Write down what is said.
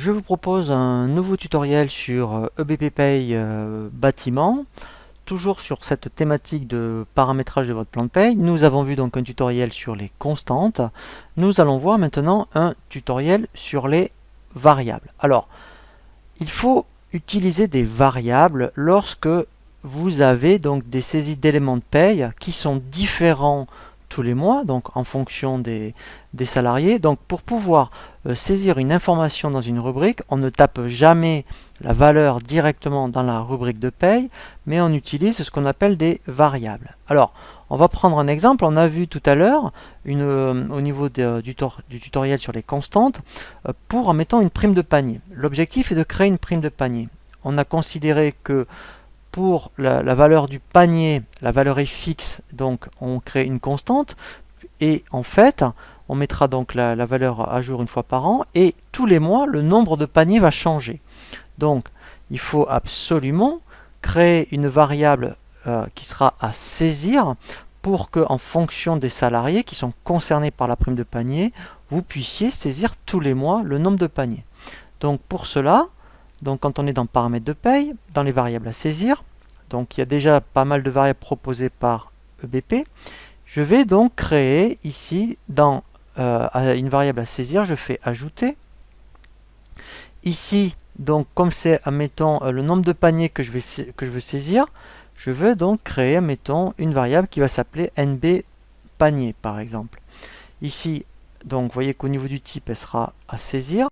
Je vous propose un nouveau tutoriel sur EBP Pay bâtiment, toujours sur cette thématique de paramétrage de votre plan de paye. Nous avons vu donc un tutoriel sur les constantes. Nous allons voir maintenant un tutoriel sur les variables. Alors, il faut utiliser des variables lorsque vous avez donc des saisies d'éléments de paye qui sont différents tous les mois, donc en fonction des salariés. Donc pour pouvoir saisir une information dans une rubrique, on ne tape jamais la valeur directement dans la rubrique de paye, mais on utilise ce qu'on appelle des variables. Alors, on va prendre un exemple. On a vu tout à l'heure, au niveau du tutoriel sur les constantes, pour en mettant une prime de panier. L'objectif est de créer une prime de panier. On a considéré que pour la valeur du panier, la valeur est fixe, donc on crée une constante, et en fait, on mettra donc la valeur à jour une fois par an, et tous les mois, le nombre de paniers va changer. Donc, il faut absolument créer une variable qui sera à saisir pour que, en fonction des salariés qui sont concernés par la prime de panier, vous puissiez saisir tous les mois le nombre de paniers. Donc, pour cela, donc quand on est dans paramètres de paye, dans les variables à saisir, donc il y a déjà pas mal de variables proposées par EBP. Je vais donc créer ici, dans une variable à saisir, je fais ajouter. Ici, donc comme c'est, admettons, le nombre de paniers que je veux saisir, je veux donc créer, admettons, une variable qui va s'appeler NB panier, par exemple. Ici, donc vous voyez qu'au niveau du type, elle sera à saisir.